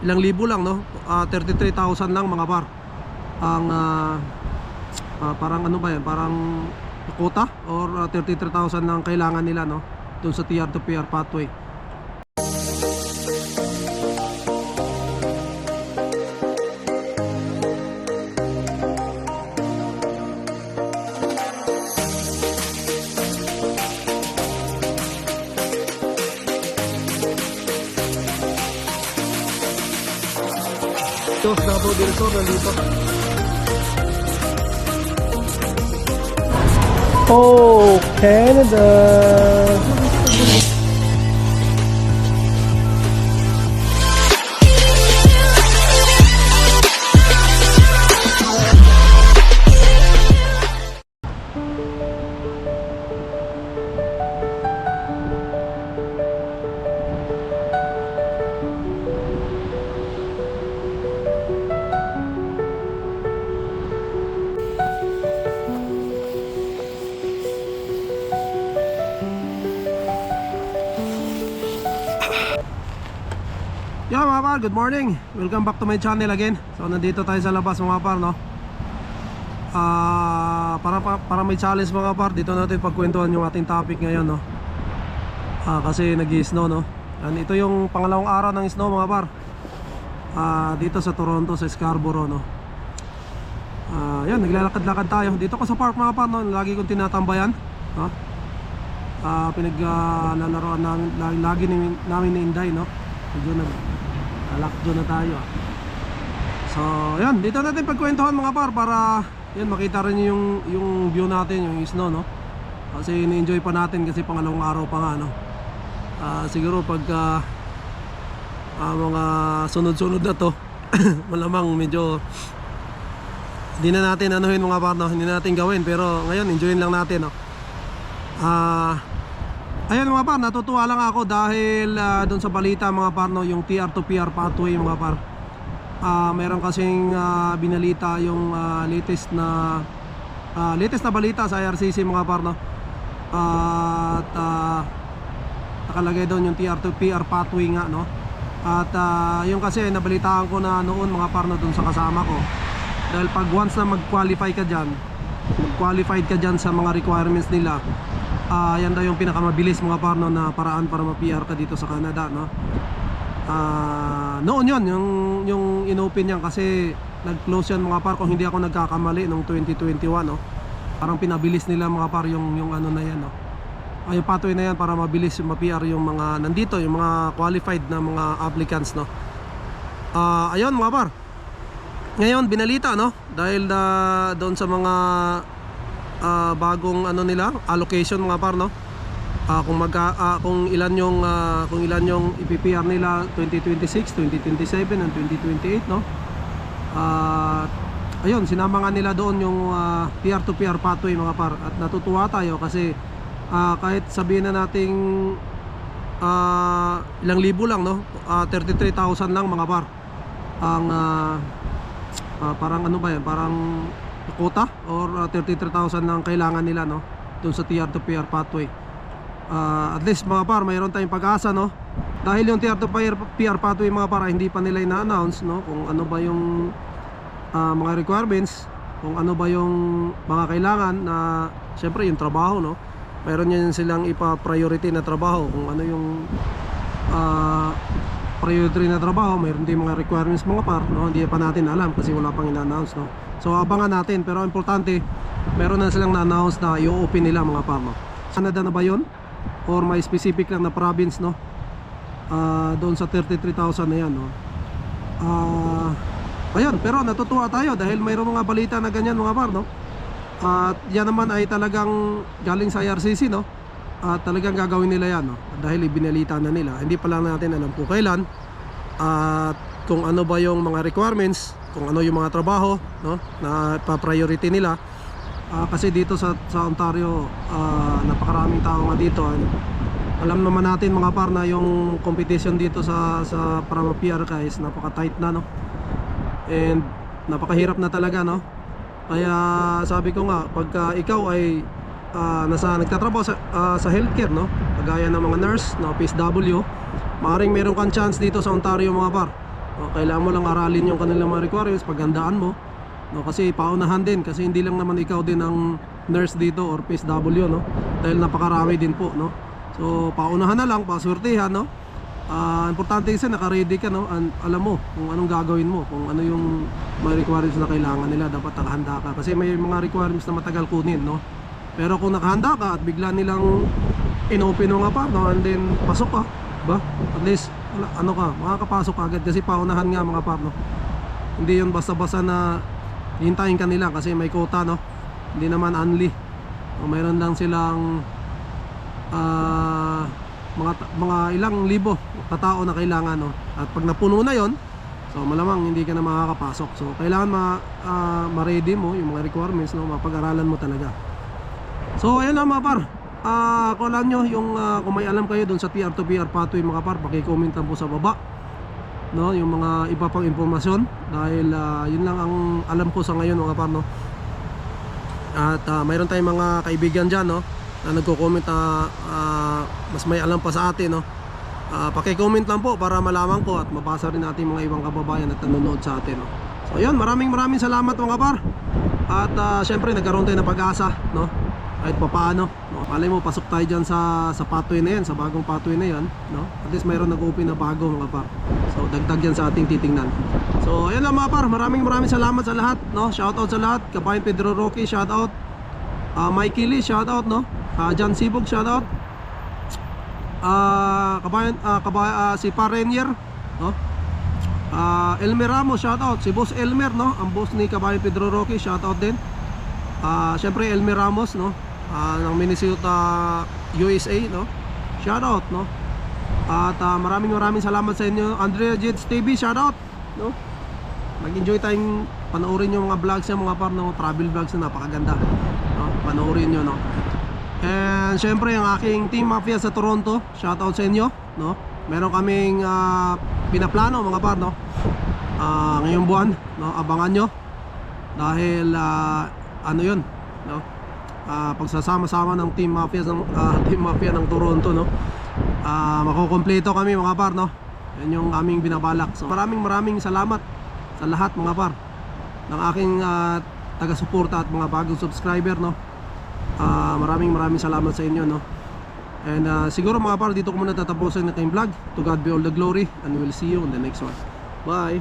ilang libo lang, no? 33,000 lang mga par ang parang ano ba yan, parang quota or 33,000 lang kailangan nila, no, dun sa TR to PR pathway. Ito, Davao del Sur nandito. Oh, Canada! Yo mga par, good morning. Welcome back to my channel again. So nandito tayo sa labas mga par, no. Para may challenge mga par, dito natin pagkwentuhan yung ating topic ngayon, no. Kasi nag-i-snow, no. And ito yung pangalawang araw ng snow mga par. Dito sa Toronto, sa Scarborough, no. Yan, naglalakad-lakad tayo. Dito ko sa park mga par, no. Lagi kong tinatambayan, no. Pinaglalaroan namin, lagi namin ni Inday, no. Medyo naglalakdo na tayo. So yan, dito natin pagkwentuhan mga par, para yan makita rin yung view natin, yung snow, no. Kasi ini-enjoy pa natin kasi pangalawang araw pa nga, no. Siguro pag mga sunod-sunod na to malamang medyo hindi na natin anuhin mga par, no. Hindi na natin gawin, pero ngayon enjoyin lang natin, no. Ayan mga par, natutuwa lang ako dahil doon sa balita mga par, no, yung TR to PR pathway mga par. Meron kasing binalita yung latest na balita sa IRCC mga par, no. At nakalagay doon yung TR to PR pathway nga, no. At yung kasi nabalitaan ko na noon mga par, no, doon sa kasama ko. Dahil pag once na mag-qualified ka dyan sa mga requirements nila, yan daw yung pinakamabilis mga par, no, na paraan para ma-PR ka dito sa Canada, no. Noon yun, yung inopen yan kasi nag-close yan mga par, kung hindi ako nagkakamali, noong 2021, no. Parang pinabilis nila mga par yung ano na yan, no. Yung pathway na yan para mabilis ma-PR yung mga nandito, yung mga qualified na mga applicants, no. Ayun mga par, ngayon binalita, no, dahil doon sa mga bagong ano nila, allocation mga par, no. Kung ilan yung i-PR nila 2026, 2027 and 2028, no. Ayun, sinama nga nila doon yung PR to PR pathway mga par. At natutuwa tayo kasi kahit sabihin na nating ilang libo lang, no, 33,000 lang mga par ang parang ano ba yan, parang quota or 33,000 lang kailangan nila, no, dun sa TR to PR pathway. At least mga par, mayroon tayong pag-asa, no, dahil yung TR to PR pathway mga par, hindi pa nila ina-announce, no, kung ano ba yung mga requirements, kung ano ba yung mga kailangan na, syempre yung trabaho, no, mayroon yan silang ipa-priority na trabaho, kung ano yung priority na trabaho, mayroon din mga requirements mga par, no, hindi pa natin alam kasi wala pang ina-announce, no. So abangan natin, pero importante meron na silang na-announce na i-open nila mga par, no. Canada na ba yun? Or may specific lang na province, no, doon sa 33,000 na yan, no. Ayun, pero natutuwa tayo dahil mayroong mga balita na ganyan mga par, no. At yan naman ay talagang galing sa IRCC, no. At talagang gagawin nila yan, no, dahil ibinalita na nila. Hindi pa lang natin alam kung kailan at kung ano ba yung mga requirements, kung ano yung mga trabaho, no, na pa-priority nila. Kasi dito sa Ontario, napakaraming tao nga dito. Alam naman natin mga par na yung competition dito sa para ma-PR ka is napaka-tight na, no. And napakahirap na talaga, no. Kaya sabi ko nga, pagka ikaw ay nagtatrabaho sa healthcare, no, kagaya ng mga nurse, no, PSW, maaaring meron kang chance dito sa Ontario mga par Kailangan mo lang aralin yung kanilang mga requirements, paghandaan mo, no? Kasi paunahan din, kasi hindi lang naman ikaw din ang nurse dito or PSW, no? Dahil napakarami din po, no? So paunahan na lang, paswertihan, no? Importante kasi naka-ready ka, no? Alam mo kung anong gagawin mo, kung ano yung mga requirements na kailangan nila, dapat nakahanda ka. Kasi may mga requirements na matagal kunin, no? Pero kung nakahanda ka at bigla nilang inopen mo nga pa, no? And then pasok ka, ba? At least ano ka, makakapasok agad kasi paunahan nga mga par, no? Hindi yun basta-basta na hintayin ka nila kasi may quota, no? Hindi naman only, mayroon lang silang mga ilang libo na tao na kailangan, no? At pag napuno na yon, so malamang hindi ka na makakapasok. So kailangan ma-ready mo yung mga requirements, no? Mapag-aralan mo talaga. So ayun lang mga par, kung alam nyo yung kung may alam kayo dun sa PR to PR pathway mga par, paki-comment lang po sa baba, no? Yung mga iba pang impormasyon, dahil yun lang ang alam ko sa ngayon mga par, no? At mayroon tayong mga kaibigan dyan, no? Na nagko-comment na mas may alam pa sa atin, no? Paki-comment lang po para malaman ko at mabasa rin natin mga ibang kababayan at nanonood sa atin, no? So ayun, maraming salamat mga par. At syempre nagkaroon tayo ng pag-asa, no? Kahit papaano, no? Malay mo pasok tayo dyan sa pathway na yan, sa bagong pathway na yan, no? At least mayroon nag-open na bago mga par. So dagdag yan sa ating titingnan. So ayun lang mga par, maraming salamat sa lahat, no? Shoutout sa lahat, Kabayan Pedro Roque, shoutout. Mikey Lee, shoutout, no? John Sibog, shoutout. Si Parenier, no? Elmer Ramos, shoutout. Si Boss Elmer, no? Ang boss ni Kabayan Pedro Roque, shoutout din. Syempre Elmer Ramos, no? Ng Minnesota, USA, no? Shoutout, no? At maraming salamat sa inyo. Andrea Jets TV, shoutout, no? Mag-enjoy tayong panoorin yung mga vlogs niya mga par, no? Travel vlogs na napakaganda, no? Panoorin nyo, no? And syempre ang aking Team Mafia sa Toronto, shoutout sa inyo, no? Meron kaming pinaplano mga par, no? Ngayong buwan, no? Abangan nyo dahil ano yun, no? Pagsasama-sama ng Team Mafia ng Toronto, no? Makukumpleto kami mga par, no? Yan yung aming binabalak. So maraming salamat sa lahat mga par ng aking taga-suporta at mga bagong subscriber, no? Maraming salamat sa inyo, no? And siguro mga par, dito ko muna tatapusin na tayong vlog. To God be all the glory, and we'll see you on the next one. Bye!